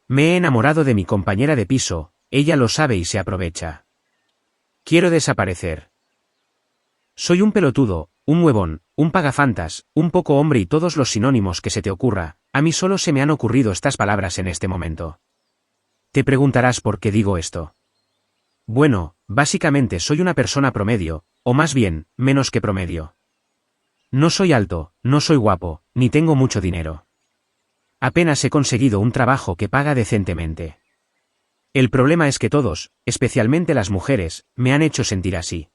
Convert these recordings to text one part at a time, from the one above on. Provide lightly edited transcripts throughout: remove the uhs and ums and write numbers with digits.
Me he enamorado de mi compañera de piso, ella lo sabe y se aprovecha. Quiero desaparecer. Soy un pelotudo, un huevón, un pagafantas, un poco hombre y todos los sinónimos que se te ocurra. A mí solo se me han ocurrido estas palabras en este momento. Te preguntarás por qué digo esto. Bueno, básicamente soy una persona promedio, o más bien, menos que promedio. No soy alto, no soy guapo, ni tengo mucho dinero. Apenas he conseguido un trabajo que paga decentemente. El problema es que todos, especialmente las mujeres, me han hecho sentir así.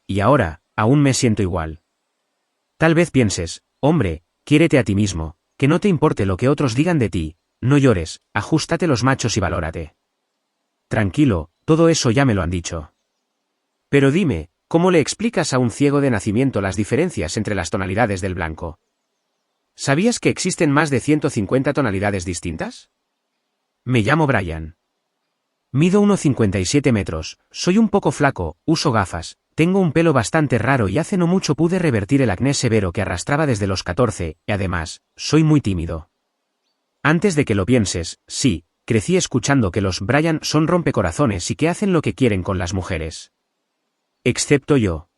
Y ahora, aún me siento igual. Tal vez pienses, hombre, quiérete a ti mismo, que no te importe lo que otros digan de ti, no llores, ajústate los machos y valórate. Tranquilo, todo eso ya me lo han dicho. Pero dime, ¿cómo le explicas a un ciego de nacimiento las diferencias entre las tonalidades del blanco? ¿Sabías que existen más de 150 tonalidades distintas? Me llamo Brian. Mido 1,57 metros, soy un poco flaco, uso gafas, tengo un pelo bastante raro y hace no mucho pude revertir el acné severo que arrastraba desde los 14, y además, soy muy tímido. Antes de que lo pienses, sí, crecí escuchando que los Brian son rompecorazones y que hacen lo que quieren con las mujeres. Excepto yo.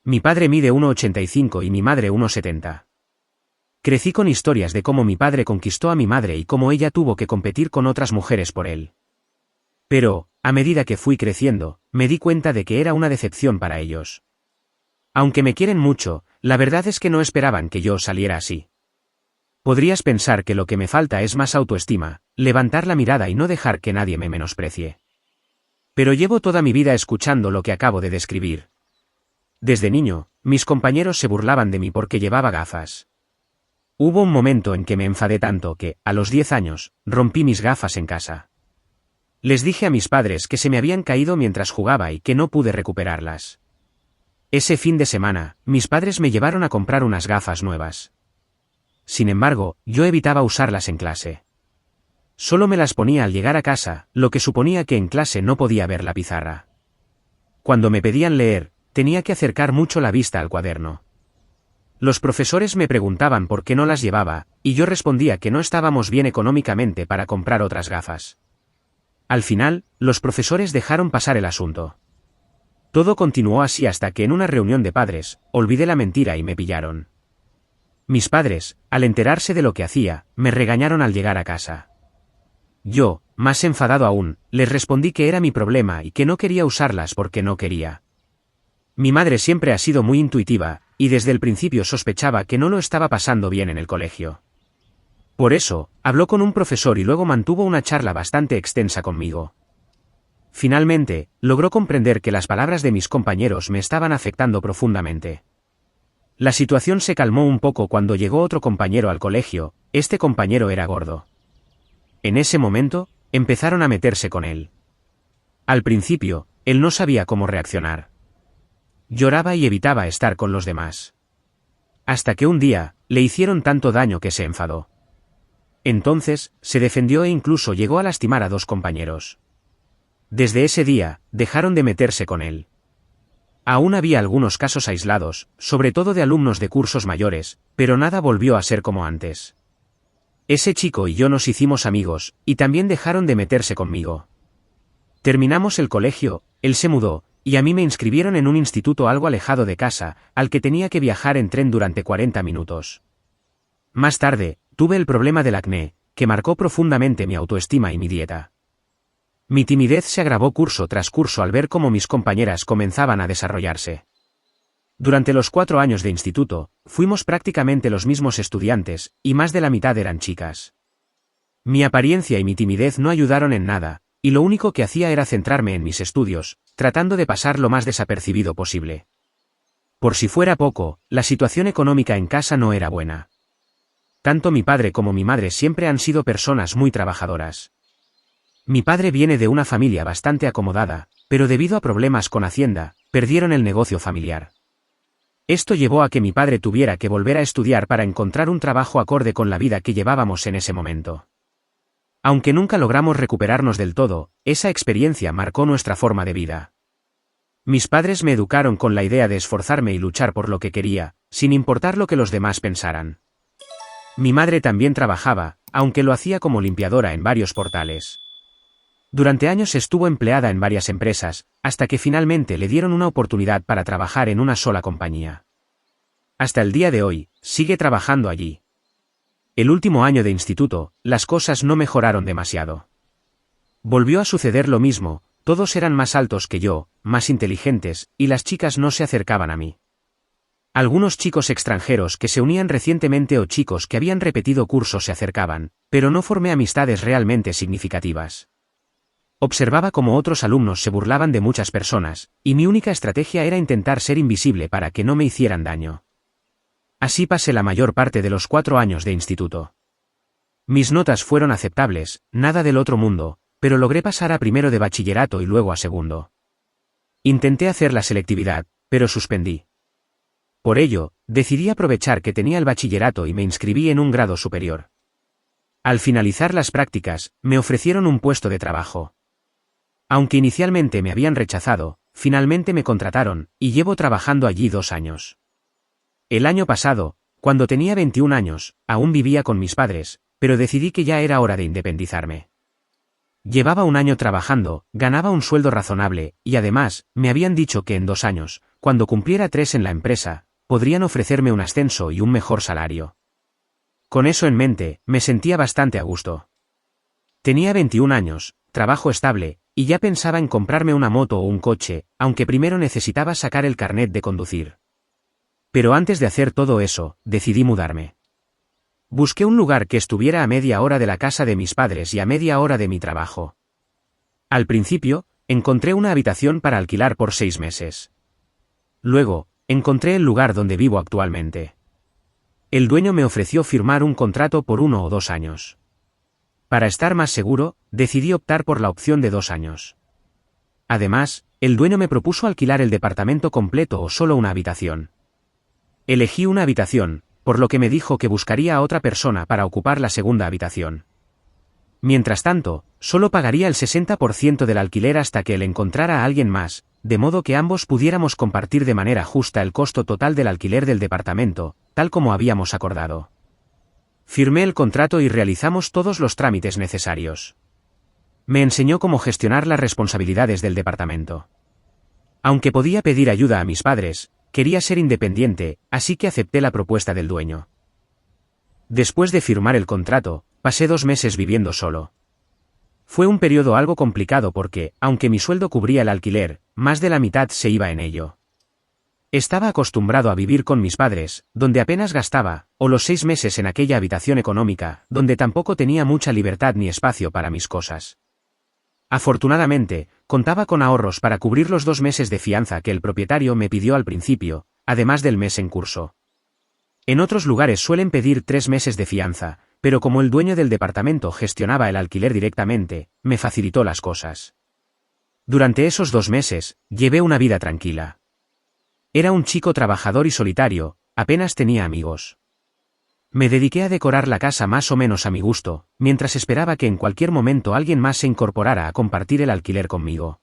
Mi padre mide 1,85 y mi madre 1,70. Crecí con historias de cómo mi padre conquistó a mi madre y cómo ella tuvo que competir con otras mujeres por él. Pero, a medida que fui creciendo, me di cuenta de que era una decepción para ellos. Aunque me quieren mucho, la verdad es que no esperaban que yo saliera así. Podrías pensar que lo que me falta es más autoestima, levantar la mirada y no dejar que nadie me menosprecie. Pero llevo toda mi vida escuchando lo que acabo de describir. Desde niño, mis compañeros se burlaban de mí porque llevaba gafas. Hubo un momento en que me enfadé tanto que, a los 10 años, rompí mis gafas en casa. Les dije a mis padres que se me habían caído mientras jugaba y que no pude recuperarlas. Ese fin de semana, mis padres me llevaron a comprar unas gafas nuevas. Sin embargo, yo evitaba usarlas en clase. Solo me las ponía al llegar a casa, lo que suponía que en clase no podía ver la pizarra. Cuando me pedían leer, tenía que acercar mucho la vista al cuaderno. Los profesores me preguntaban por qué no las llevaba, y yo respondía que no estábamos bien económicamente para comprar otras gafas. Al final, los profesores dejaron pasar el asunto. Todo continuó así hasta que en una reunión de padres, olvidé la mentira y me pillaron. Mis padres, al enterarse de lo que hacía, me regañaron al llegar a casa. Yo, más enfadado aún, les respondí que era mi problema y que no quería usarlas porque no quería. Mi madre siempre ha sido muy intuitiva, y desde el principio sospechaba que no lo estaba pasando bien en el colegio. Por eso, habló con un profesor y luego mantuvo una charla bastante extensa conmigo. Finalmente, logró comprender que las palabras de mis compañeros me estaban afectando profundamente. La situación se calmó un poco cuando llegó otro compañero al colegio, este compañero era gordo. En ese momento, empezaron a meterse con él. Al principio, él no sabía cómo reaccionar. Lloraba y evitaba estar con los demás. Hasta que un día, le hicieron tanto daño que se enfadó. Entonces, se defendió e incluso llegó a lastimar a 2 compañeros. Desde ese día, dejaron de meterse con él. Aún había algunos casos aislados, sobre todo de alumnos de cursos mayores, pero nada volvió a ser como antes. Ese chico y yo nos hicimos amigos, y también dejaron de meterse conmigo. Terminamos el colegio, él se mudó, y a mí me inscribieron en un instituto algo alejado de casa, al que tenía que viajar en tren durante 40 minutos. Más tarde, tuve el problema del acné, que marcó profundamente mi autoestima y mi dieta. Mi timidez se agravó curso tras curso al ver cómo mis compañeras comenzaban a desarrollarse. Durante los 4 años de instituto, fuimos prácticamente los mismos estudiantes, y más de la mitad eran chicas. Mi apariencia y mi timidez no ayudaron en nada, y lo único que hacía era centrarme en mis estudios, tratando de pasar lo más desapercibido posible. Por si fuera poco, la situación económica en casa no era buena. Tanto mi padre como mi madre siempre han sido personas muy trabajadoras. Mi padre viene de una familia bastante acomodada, pero debido a problemas con Hacienda, perdieron el negocio familiar. Esto llevó a que mi padre tuviera que volver a estudiar para encontrar un trabajo acorde con la vida que llevábamos en ese momento. Aunque nunca logramos recuperarnos del todo, esa experiencia marcó nuestra forma de vida. Mis padres me educaron con la idea de esforzarme y luchar por lo que quería, sin importar lo que los demás pensaran. Mi madre también trabajaba, aunque lo hacía como limpiadora en varios portales. Durante años estuvo empleada en varias empresas, hasta que finalmente le dieron una oportunidad para trabajar en una sola compañía. Hasta el día de hoy, sigue trabajando allí. El último año de instituto, las cosas no mejoraron demasiado. Volvió a suceder lo mismo, todos eran más altos que yo, más inteligentes, y las chicas no se acercaban a mí. Algunos chicos extranjeros que se unían recientemente o chicos que habían repetido cursos se acercaban, pero no formé amistades realmente significativas. Observaba cómo otros alumnos se burlaban de muchas personas, y mi única estrategia era intentar ser invisible para que no me hicieran daño. Así pasé la mayor parte de los 4 años de instituto. Mis notas fueron aceptables, nada del otro mundo, pero logré pasar a primero de bachillerato y luego a segundo. Intenté hacer la selectividad, pero suspendí. Por ello, decidí aprovechar que tenía el bachillerato y me inscribí en un grado superior. Al finalizar las prácticas, me ofrecieron un puesto de trabajo. Aunque inicialmente me habían rechazado, finalmente me contrataron, y llevo trabajando allí 2 años. El año pasado, cuando tenía 21 años, aún vivía con mis padres, pero decidí que ya era hora de independizarme. Llevaba 1 año trabajando, ganaba un sueldo razonable, y además, me habían dicho que en 2 años, cuando cumpliera 3 en la empresa, podrían ofrecerme un ascenso y un mejor salario. Con eso en mente, me sentía bastante a gusto. Tenía 21 años, trabajo estable, y ya pensaba en comprarme una moto o un coche, aunque primero necesitaba sacar el carnet de conducir. Pero antes de hacer todo eso, decidí mudarme. Busqué un lugar que estuviera a media hora de la casa de mis padres y a media hora de mi trabajo. Al principio, encontré una habitación para alquilar por 6 meses. Luego, encontré el lugar donde vivo actualmente. El dueño me ofreció firmar un contrato por 1 o 2 años. Para estar más seguro, decidí optar por la opción de 2 años. Además, el dueño me propuso alquilar el departamento completo o solo una habitación. Elegí una habitación, por lo que me dijo que buscaría a otra persona para ocupar la segunda habitación. Mientras tanto, solo pagaría el 60% del alquiler hasta que él encontrara a alguien más, de modo que ambos pudiéramos compartir de manera justa el costo total del alquiler del departamento, tal como habíamos acordado. Firmé el contrato y realizamos todos los trámites necesarios. Me enseñó cómo gestionar las responsabilidades del departamento. Aunque podía pedir ayuda a mis padres, quería ser independiente, así que acepté la propuesta del dueño. Después de firmar el contrato, pasé 2 meses viviendo solo. Fue un periodo algo complicado porque, aunque mi sueldo cubría el alquiler, más de la mitad se iba en ello. Estaba acostumbrado a vivir con mis padres, donde apenas gastaba, o los 6 meses en aquella habitación económica, donde tampoco tenía mucha libertad ni espacio para mis cosas. Afortunadamente, contaba con ahorros para cubrir los 2 meses de fianza que el propietario me pidió al principio, además del mes en curso. En otros lugares suelen pedir 3 meses de fianza, pero como el dueño del departamento gestionaba el alquiler directamente, me facilitó las cosas. Durante esos 2 meses, llevé una vida tranquila. Era un chico trabajador y solitario, apenas tenía amigos. Me dediqué a decorar la casa más o menos a mi gusto, mientras esperaba que en cualquier momento alguien más se incorporara a compartir el alquiler conmigo.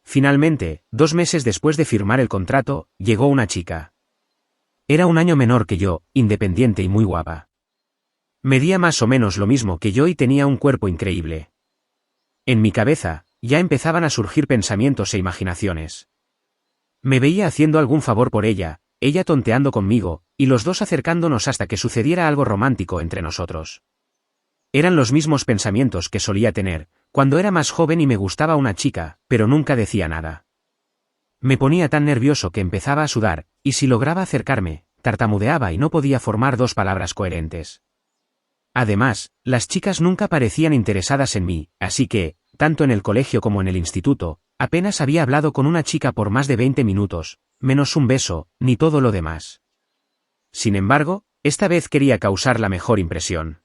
Finalmente, 2 meses después de firmar el contrato, llegó una chica. Era 1 año menor que yo, independiente y muy guapa. Medía más o menos lo mismo que yo y tenía un cuerpo increíble. En mi cabeza, ya empezaban a surgir pensamientos e imaginaciones. Me veía haciendo algún favor por ella tonteando conmigo, y los dos acercándonos hasta que sucediera algo romántico entre nosotros. Eran los mismos pensamientos que solía tener, cuando era más joven y me gustaba una chica, pero nunca decía nada. Me ponía tan nervioso que empezaba a sudar, y si lograba acercarme, tartamudeaba y no podía formar 2 palabras coherentes. Además, las chicas nunca parecían interesadas en mí, así que, tanto en el colegio como en el instituto, apenas había hablado con una chica por más de 20 minutos, menos un beso, ni todo lo demás. Sin embargo, esta vez quería causar la mejor impresión.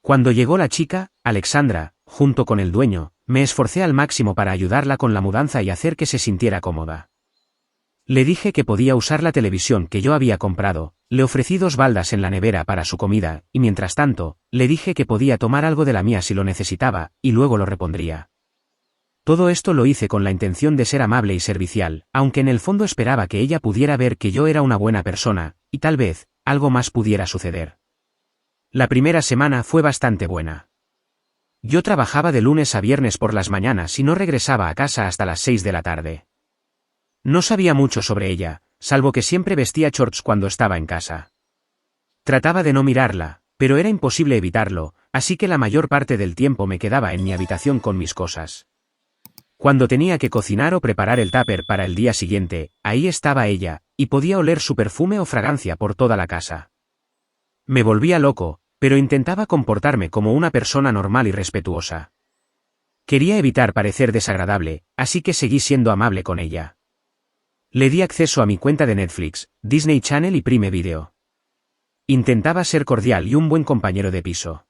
Cuando llegó la chica, Alexandra, junto con el dueño, me esforcé al máximo para ayudarla con la mudanza y hacer que se sintiera cómoda. Le dije que podía usar la televisión que yo había comprado, le ofrecí 2 baldas en la nevera para su comida, y mientras tanto, le dije que podía tomar algo de la mía si lo necesitaba, y luego lo repondría. Todo esto lo hice con la intención de ser amable y servicial, aunque en el fondo esperaba que ella pudiera ver que yo era una buena persona, y tal vez, algo más pudiera suceder. La primera semana fue bastante buena. Yo trabajaba de lunes a viernes por las mañanas y no regresaba a casa hasta las 6 de la tarde. No sabía mucho sobre ella, salvo que siempre vestía shorts cuando estaba en casa. Trataba de no mirarla, pero era imposible evitarlo, así que la mayor parte del tiempo me quedaba en mi habitación con mis cosas. Cuando tenía que cocinar o preparar el tupper para el día siguiente, ahí estaba ella, y podía oler su perfume o fragancia por toda la casa. Me volvía loco, pero intentaba comportarme como una persona normal y respetuosa. Quería evitar parecer desagradable, así que seguí siendo amable con ella. Le di acceso a mi cuenta de Netflix, Disney Channel y Prime Video. Intentaba ser cordial y un buen compañero de piso.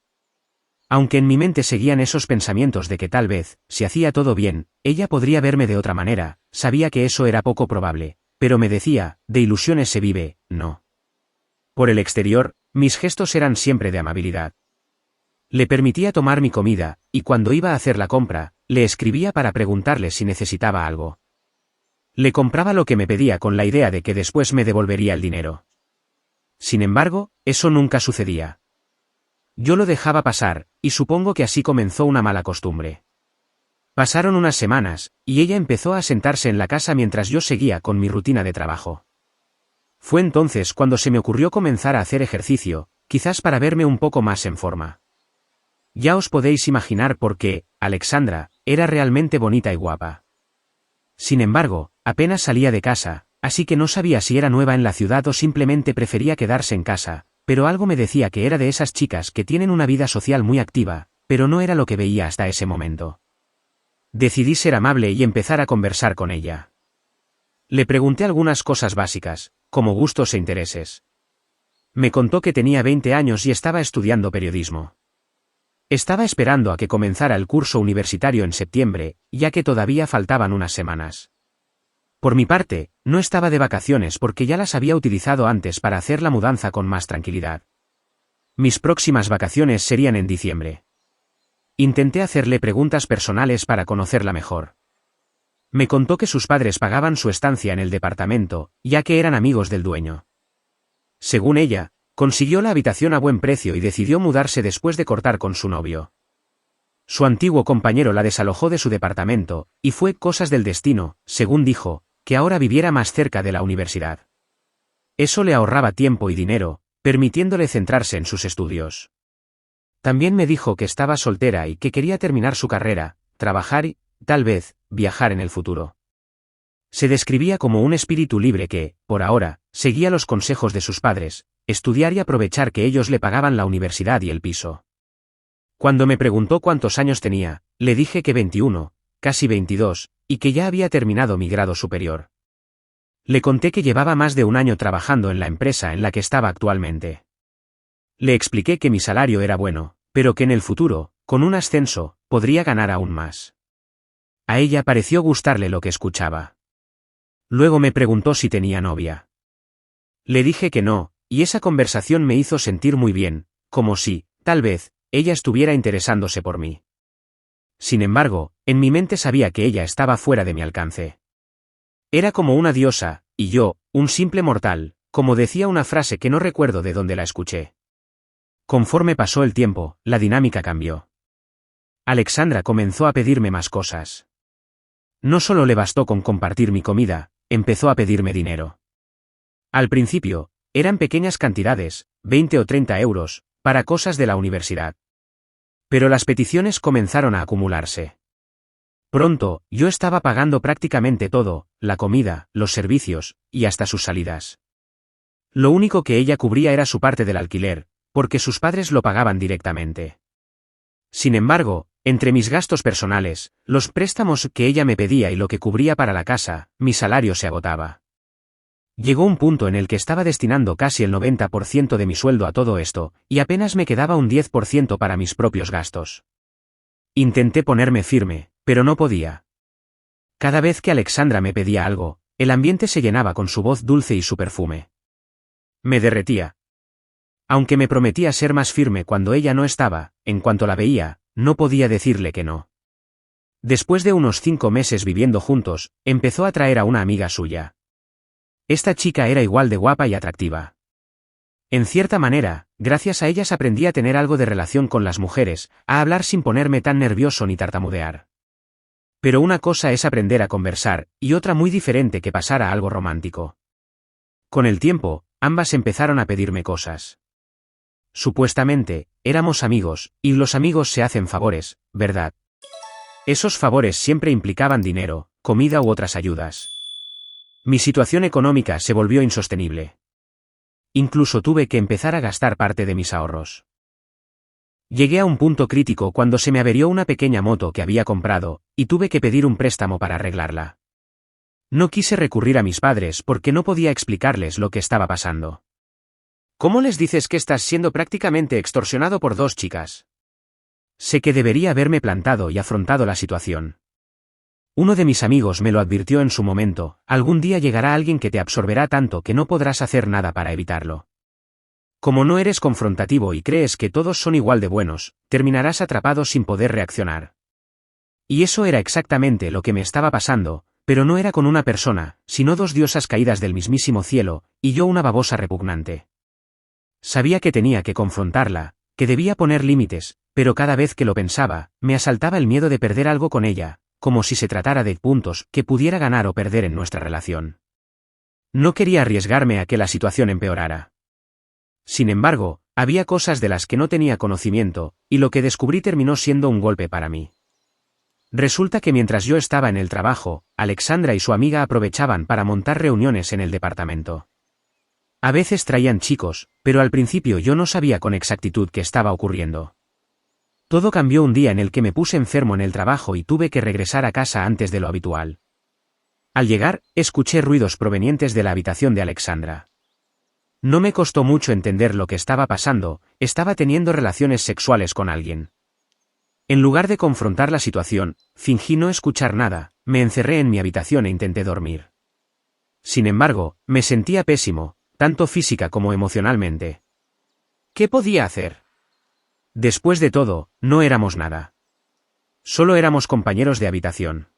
Aunque en mi mente seguían esos pensamientos de que tal vez, si hacía todo bien, ella podría verme de otra manera, sabía que eso era poco probable, pero me decía, de ilusiones se vive, no. Por el exterior, mis gestos eran siempre de amabilidad. Le permitía tomar mi comida, y cuando iba a hacer la compra, le escribía para preguntarle si necesitaba algo. Le compraba lo que me pedía con la idea de que después me devolvería el dinero. Sin embargo, eso nunca sucedía. Yo lo dejaba pasar, y supongo que así comenzó una mala costumbre. Pasaron unas semanas, y ella empezó a sentarse en la casa mientras yo seguía con mi rutina de trabajo. Fue entonces cuando se me ocurrió comenzar a hacer ejercicio, quizás para verme un poco más en forma. Ya os podéis imaginar por qué, Alexandra, era realmente bonita y guapa. Sin embargo, apenas salía de casa, así que no sabía si era nueva en la ciudad o simplemente prefería quedarse en casa, pero algo me decía que era de esas chicas que tienen una vida social muy activa, pero no era lo que veía hasta ese momento. Decidí ser amable y empezar a conversar con ella. Le pregunté algunas cosas básicas, como gustos e intereses. Me contó que tenía 20 años y estaba estudiando periodismo. Estaba esperando a que comenzara el curso universitario en septiembre, ya que todavía faltaban unas semanas. Por mi parte, no estaba de vacaciones porque ya las había utilizado antes para hacer la mudanza con más tranquilidad. Mis próximas vacaciones serían en diciembre. Intenté hacerle preguntas personales para conocerla mejor. Me contó que sus padres pagaban su estancia en el departamento, ya que eran amigos del dueño. Según ella, consiguió la habitación a buen precio y decidió mudarse después de cortar con su novio. Su antiguo compañero la desalojó de su departamento, y fue cosas del destino, según dijo, que ahora viviera más cerca de la universidad. Eso le ahorraba tiempo y dinero, permitiéndole centrarse en sus estudios. También me dijo que estaba soltera y que quería terminar su carrera, trabajar y, tal vez, viajar en el futuro. Se describía como un espíritu libre que, por ahora, seguía los consejos de sus padres, estudiar y aprovechar que ellos le pagaban la universidad y el piso. Cuando me preguntó cuántos años tenía, le dije que 21, casi 22, y que ya había terminado mi grado superior. Le conté que llevaba más de un año trabajando en la empresa en la que estaba actualmente. Le expliqué que mi salario era bueno, pero que en el futuro, con un ascenso, podría ganar aún más. A ella pareció gustarle lo que escuchaba. Luego me preguntó si tenía novia. Le dije que no, y esa conversación me hizo sentir muy bien, como si, tal vez, ella estuviera interesándose por mí. Sin embargo, en mi mente sabía que ella estaba fuera de mi alcance. Era como una diosa, y yo, un simple mortal, como decía una frase que no recuerdo de dónde la escuché. Conforme pasó el tiempo, la dinámica cambió. Alexandra comenzó a pedirme más cosas. No solo le bastó con compartir mi comida, empezó a pedirme dinero. Al principio, eran pequeñas cantidades, 20 o 30 euros, para cosas de la universidad. Pero las peticiones comenzaron a acumularse. Pronto, yo estaba pagando prácticamente todo, la comida, los servicios, y hasta sus salidas. Lo único que ella cubría era su parte del alquiler, porque sus padres lo pagaban directamente. Sin embargo, entre mis gastos personales, los préstamos que ella me pedía y lo que cubría para la casa, mi salario se agotaba. Llegó un punto en el que estaba destinando casi el 90% de mi sueldo a todo esto, y apenas me quedaba un 10% para mis propios gastos. Intenté ponerme firme, pero no podía. Cada vez que Alexandra me pedía algo, el ambiente se llenaba con su voz dulce y su perfume. Me derretía. Aunque me prometía ser más firme cuando ella no estaba, en cuanto la veía, no podía decirle que no. Después de unos 5 meses viviendo juntos, empezó a traer a una amiga suya. Esta chica era igual de guapa y atractiva. En cierta manera, Gracias a ellas aprendí a tener algo de relación con las mujeres, a hablar sin ponerme tan nervioso ni tartamudear. Pero una cosa es aprender a conversar, y otra muy diferente que pasar a algo romántico. Con el tiempo, ambas empezaron a pedirme cosas. Supuestamente, éramos amigos, y los amigos se hacen favores, ¿verdad? Esos favores siempre implicaban dinero, comida u otras ayudas. Mi situación económica se volvió insostenible. Incluso tuve que empezar a gastar parte de mis ahorros. Llegué a un punto crítico cuando se me averió una pequeña moto que había comprado, y tuve que pedir un préstamo para arreglarla. No quise recurrir a mis padres porque no podía explicarles lo que estaba pasando. ¿Cómo les dices que estás siendo prácticamente extorsionado por dos chicas? Sé que debería haberme plantado y afrontado la situación. Uno de mis amigos me lo advirtió en su momento: algún día llegará alguien que te absorberá tanto que no podrás hacer nada para evitarlo. Como no eres confrontativo y crees que todos son igual de buenos, terminarás atrapado sin poder reaccionar. Y eso era exactamente lo que me estaba pasando, pero no era con una persona, sino dos diosas caídas del mismísimo cielo, y yo una babosa repugnante. Sabía que tenía que confrontarla, que debía poner límites, pero cada vez que lo pensaba, me asaltaba el miedo de perder algo con ella, como si se tratara de puntos que pudiera ganar o perder en nuestra relación. No quería arriesgarme a que la situación empeorara. Sin embargo, había cosas de las que no tenía conocimiento, y lo que descubrí terminó siendo un golpe para mí. Resulta que mientras yo estaba en el trabajo, Alexandra y su amiga aprovechaban para montar reuniones en el departamento. A veces traían chicos, pero al principio yo no sabía con exactitud qué estaba ocurriendo. Todo cambió un día en el que me puse enfermo en el trabajo y tuve que regresar a casa antes de lo habitual. Al llegar, escuché ruidos provenientes de la habitación de Alexandra. No me costó mucho entender lo que estaba pasando: estaba teniendo relaciones sexuales con alguien. En lugar de confrontar la situación, fingí no escuchar nada, me encerré en mi habitación e intenté dormir. Sin embargo, me sentía pésimo, tanto física como emocionalmente. ¿Qué podía hacer? Después de todo, no éramos nada. Solo éramos compañeros de habitación.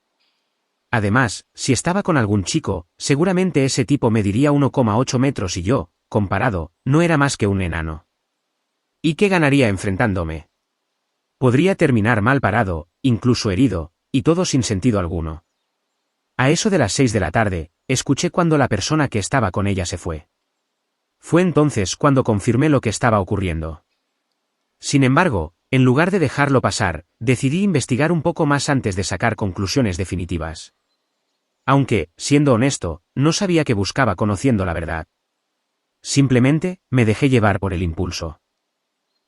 Además, si estaba con algún chico, seguramente ese tipo mediría 1,8 metros y yo, comparado, no era más que un enano. ¿Y qué ganaría enfrentándome? Podría terminar mal parado, incluso herido, y todo sin sentido alguno. A eso de las 6 de la tarde, escuché cuando la persona que estaba con ella se fue. Fue entonces cuando confirmé lo que estaba ocurriendo. Sin embargo, en lugar de dejarlo pasar, decidí investigar un poco más antes de sacar conclusiones definitivas. Aunque, siendo honesto, no sabía qué buscaba conociendo la verdad. Simplemente, me dejé llevar por el impulso.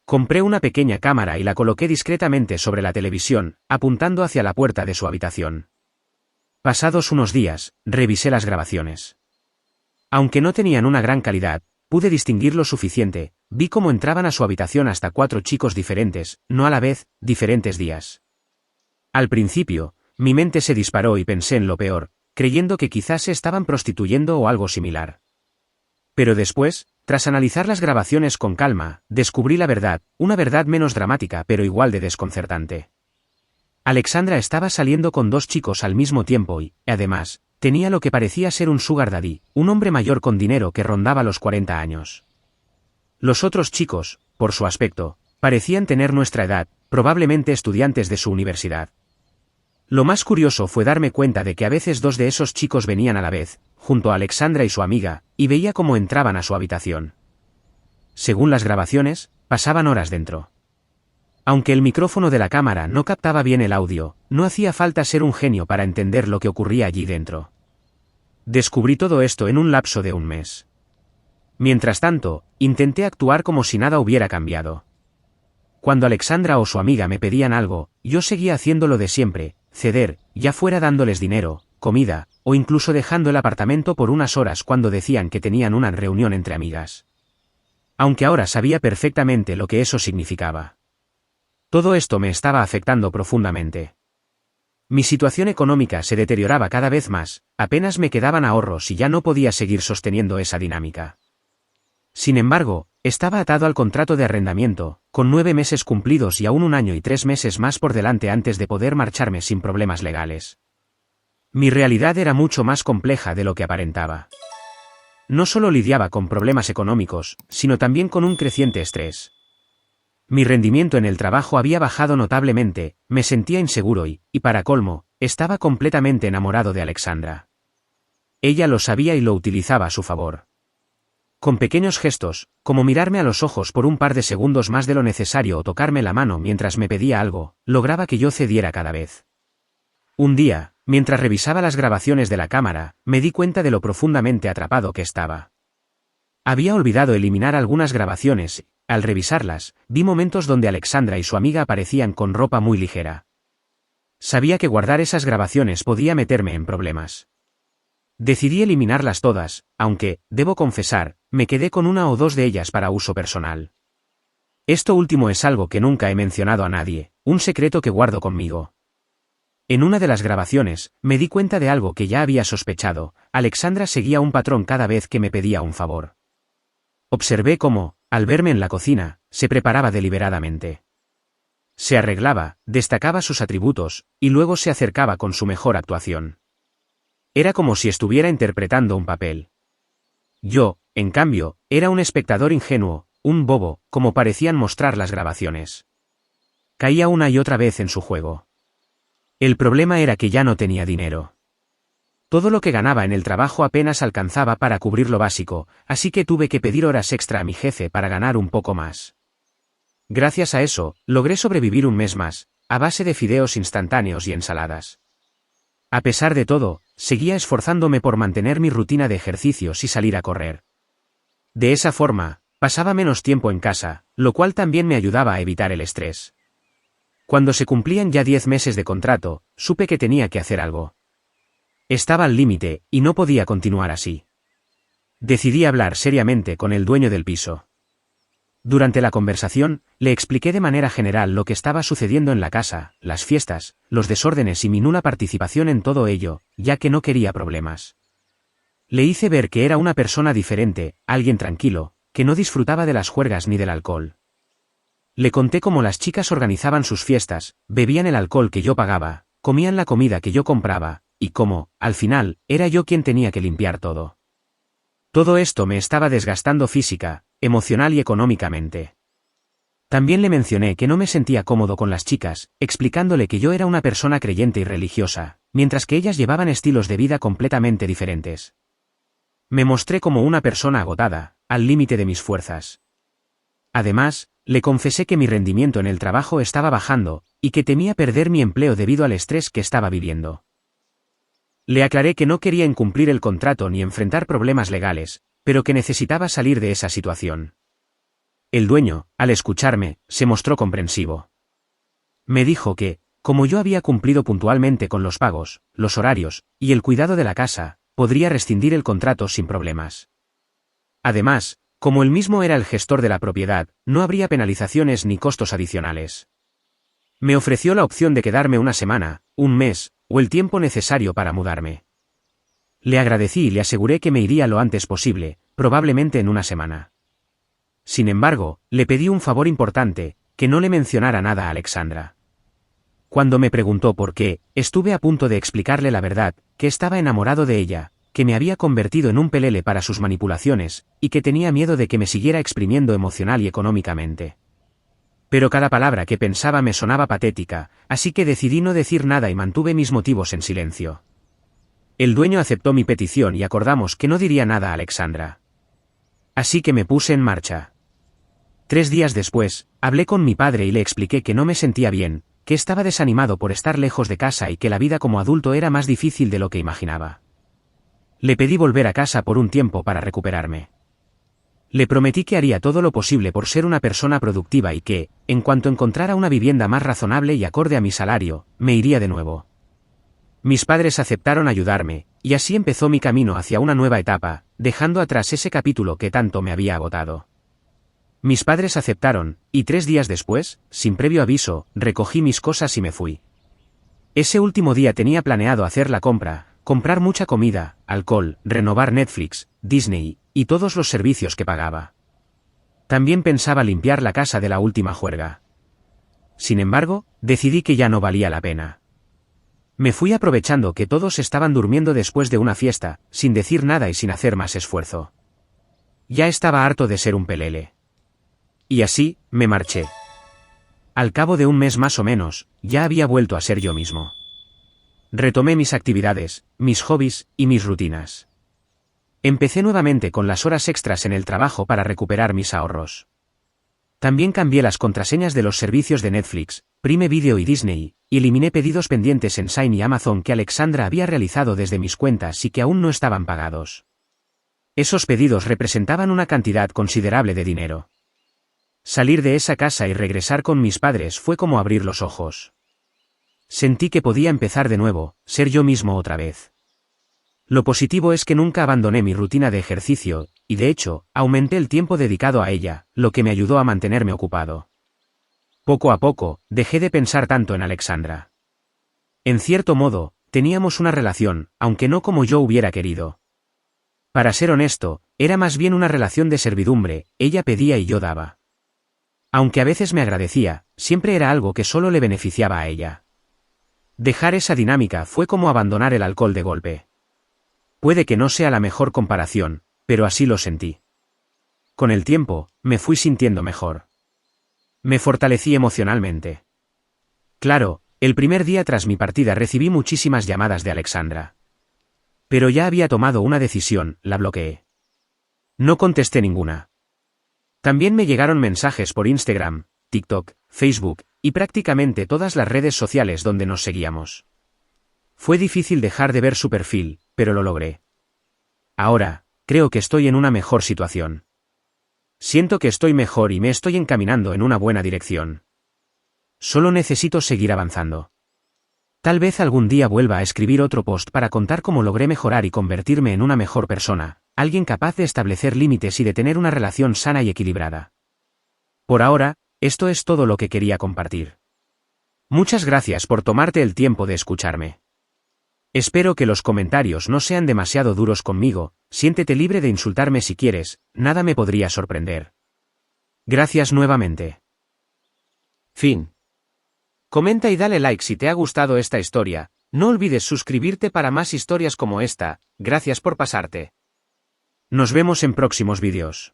Compré una pequeña cámara y la coloqué discretamente sobre la televisión, apuntando hacia la puerta de su habitación. Pasados unos días, revisé las grabaciones. Aunque no tenían una gran calidad, pude distinguir lo suficiente: vi cómo entraban a su habitación hasta 4 chicos diferentes, no a la vez, diferentes días. Al principio, mi mente se disparó y pensé en lo peor, creyendo que quizás se estaban prostituyendo o algo similar. Pero después, tras analizar las grabaciones con calma, descubrí la verdad, una verdad menos dramática pero igual de desconcertante. Alexandra estaba saliendo con 2 chicos al mismo tiempo y, además, tenía lo que parecía ser un sugar daddy, un hombre mayor con dinero que rondaba los 40 años. Los otros chicos, por su aspecto, parecían tener nuestra edad, probablemente estudiantes de su universidad. Lo más curioso fue darme cuenta de que a veces 2 de esos chicos venían a la vez, junto a Alexandra y su amiga, y veía cómo entraban a su habitación. Según las grabaciones, pasaban horas dentro. Aunque el micrófono de la cámara no captaba bien el audio, no hacía falta ser un genio para entender lo que ocurría allí dentro. Descubrí todo esto en un lapso de un mes. Mientras tanto, intenté actuar como si nada hubiera cambiado. Cuando Alexandra o su amiga me pedían algo, yo seguía haciendo lo de siempre: ceder, ya fuera dándoles dinero, comida, o incluso dejando el apartamento por unas horas cuando decían que tenían una reunión entre amigas. Aunque ahora sabía perfectamente lo que eso significaba. Todo esto me estaba afectando profundamente. Mi situación económica se deterioraba cada vez más, apenas me quedaban ahorros y ya no podía seguir sosteniendo esa dinámica. Sin embargo, estaba atado al contrato de arrendamiento, con 9 meses cumplidos y aún 1 año y 3 meses más por delante antes de poder marcharme sin problemas legales. Mi realidad era mucho más compleja de lo que aparentaba. no solo lidiaba con problemas económicos, sino también con un creciente estrés. Mi rendimiento en el trabajo había bajado notablemente, me sentía inseguro y para colmo, estaba completamente enamorado de Alexandra. Ella lo sabía y lo utilizaba a su favor. Con pequeños gestos, como mirarme a los ojos por un par de segundos más de lo necesario o tocarme la mano mientras me pedía algo, lograba que yo cediera cada vez. Un día, mientras revisaba las grabaciones de la cámara, me di cuenta de lo profundamente atrapado que estaba. Había olvidado eliminar algunas grabaciones y, al revisarlas, vi momentos donde Alexandra y su amiga aparecían con ropa muy ligera. Sabía que guardar esas grabaciones podía meterme en problemas. Decidí eliminarlas todas, aunque, debo confesar, me quedé con una o dos de ellas para uso personal. Esto último es algo que nunca he mencionado a nadie, un secreto que guardo conmigo. En una de las grabaciones, me di cuenta de algo que ya había sospechado: Alexandra seguía un patrón cada vez que me pedía un favor. Observé cómo, al verme en la cocina, se preparaba deliberadamente. Se arreglaba, destacaba sus atributos, y luego se acercaba con su mejor actuación. Era como si estuviera interpretando un papel. Yo, en cambio, era un espectador ingenuo, un bobo, como parecían mostrar las grabaciones. Caía una y otra vez en su juego. El problema era que ya no tenía dinero. Todo lo que ganaba en el trabajo apenas alcanzaba para cubrir lo básico, así que tuve que pedir horas extra a mi jefe para ganar un poco más. Gracias a eso, logré sobrevivir un mes más, a base de fideos instantáneos y ensaladas. A pesar de todo, seguía esforzándome por mantener mi rutina de ejercicios y salir a correr. De esa forma, pasaba menos tiempo en casa, lo cual también me ayudaba a evitar el estrés. Cuando se cumplían ya 10 meses de contrato, supe que tenía que hacer algo. Estaba al límite, y no podía continuar así. Decidí hablar seriamente con el dueño del piso. Durante la conversación, le expliqué de manera general lo que estaba sucediendo en la casa, las fiestas, los desórdenes y mi nula participación en todo ello, ya que no quería problemas. Le hice ver que era una persona diferente, alguien tranquilo, que no disfrutaba de las juergas ni del alcohol. Le conté cómo las chicas organizaban sus fiestas, bebían el alcohol que yo pagaba, comían la comida que yo compraba, y cómo, al final, era yo quien tenía que limpiar todo. Todo esto me estaba desgastando física, emocional y económicamente. También le mencioné que no me sentía cómodo con las chicas, explicándole que yo era una persona creyente y religiosa, mientras que ellas llevaban estilos de vida completamente diferentes. Me mostré como una persona agotada, al límite de mis fuerzas. Además, le confesé que mi rendimiento en el trabajo estaba bajando, y que temía perder mi empleo debido al estrés que estaba viviendo. Le aclaré que no quería incumplir el contrato ni enfrentar problemas legales, pero que necesitaba salir de esa situación. El dueño, al escucharme, se mostró comprensivo. Me dijo que, como yo había cumplido puntualmente con los pagos, los horarios, y el cuidado de la casa, podría rescindir el contrato sin problemas. Además, como él mismo era el gestor de la propiedad, no habría penalizaciones ni costos adicionales. Me ofreció la opción de quedarme una semana, un mes, o el tiempo necesario para mudarme. Le agradecí y le aseguré que me iría lo antes posible, probablemente en una semana. Sin embargo, le pedí un favor importante, que no le mencionara nada a Alexandra. Cuando me preguntó por qué, estuve a punto de explicarle la verdad, que estaba enamorado de ella, que me había convertido en un pelele para sus manipulaciones, y que tenía miedo de que me siguiera exprimiendo emocional y económicamente. Pero cada palabra que pensaba me sonaba patética, así que decidí no decir nada y mantuve mis motivos en silencio. El dueño aceptó mi petición y acordamos que no diría nada a Alexandra. Así que me puse en marcha. 3 días después, hablé con mi padre y le expliqué que no me sentía bien, que estaba desanimado por estar lejos de casa y que la vida como adulto era más difícil de lo que imaginaba. Le pedí volver a casa por un tiempo para recuperarme. Le prometí que haría todo lo posible por ser una persona productiva y que, en cuanto encontrara una vivienda más razonable y acorde a mi salario, me iría de nuevo. Mis padres aceptaron ayudarme, y así empezó mi camino hacia una nueva etapa, dejando atrás ese capítulo que tanto me había agotado. Mis padres aceptaron, y 3 días después, sin previo aviso, recogí mis cosas y me fui. Ese último día tenía planeado hacer la compra, comprar mucha comida, alcohol, renovar Netflix, Disney, y todos los servicios que pagaba. También pensaba limpiar la casa de la última juerga. Sin embargo, decidí que ya no valía la pena. Me fui aprovechando que todos estaban durmiendo después de una fiesta, sin decir nada y sin hacer más esfuerzo. ya estaba harto de ser un pelele. Y así, me marché. Al cabo de un mes más o menos, ya había vuelto a ser yo mismo. Retomé mis actividades, mis hobbies y mis rutinas. Empecé nuevamente con las horas extras en el trabajo para recuperar mis ahorros. También cambié las contraseñas de los servicios de Netflix, Prime Video y Disney, y eliminé pedidos pendientes en Shein y Amazon que Alexandra había realizado desde mis cuentas y que aún no estaban pagados. Esos pedidos representaban una cantidad considerable de dinero. Salir de esa casa y regresar con mis padres fue como abrir los ojos. Sentí que podía empezar de nuevo, ser yo mismo otra vez. Lo positivo es que nunca abandoné mi rutina de ejercicio, y de hecho, aumenté el tiempo dedicado a ella, lo que me ayudó a mantenerme ocupado. Poco a poco, dejé de pensar tanto en Alexandra. En cierto modo, teníamos una relación, aunque no como yo hubiera querido. Para ser honesto, era más bien una relación de servidumbre, ella pedía y yo daba. Aunque a veces me agradecía, siempre era algo que solo le beneficiaba a ella. Dejar esa dinámica fue como abandonar el alcohol de golpe. Puede que no sea la mejor comparación, pero así lo sentí. Con el tiempo, me fui sintiendo mejor. Me fortalecí emocionalmente. Claro, el primer día tras mi partida recibí muchísimas llamadas de Alexandra. Pero ya había tomado una decisión, la bloqueé. No contesté ninguna. También me llegaron mensajes por Instagram, TikTok, Facebook, y prácticamente todas las redes sociales donde nos seguíamos. Fue difícil dejar de ver su perfil, pero lo logré. Ahora, creo que estoy en una mejor situación. Siento que estoy mejor y me estoy encaminando en una buena dirección. Solo necesito seguir avanzando. Tal vez algún día vuelva a escribir otro post para contar cómo logré mejorar y convertirme en una mejor persona, alguien capaz de establecer límites y de tener una relación sana y equilibrada. Por ahora, esto es todo lo que quería compartir. Muchas gracias por tomarte el tiempo de escucharme. Espero que los comentarios no sean demasiado duros conmigo, siéntete libre de insultarme si quieres, nada me podría sorprender. Gracias nuevamente. Fin. Comenta y dale like si te ha gustado esta historia, no olvides suscribirte para más historias como esta, gracias por pasarte. Nos vemos en próximos vídeos.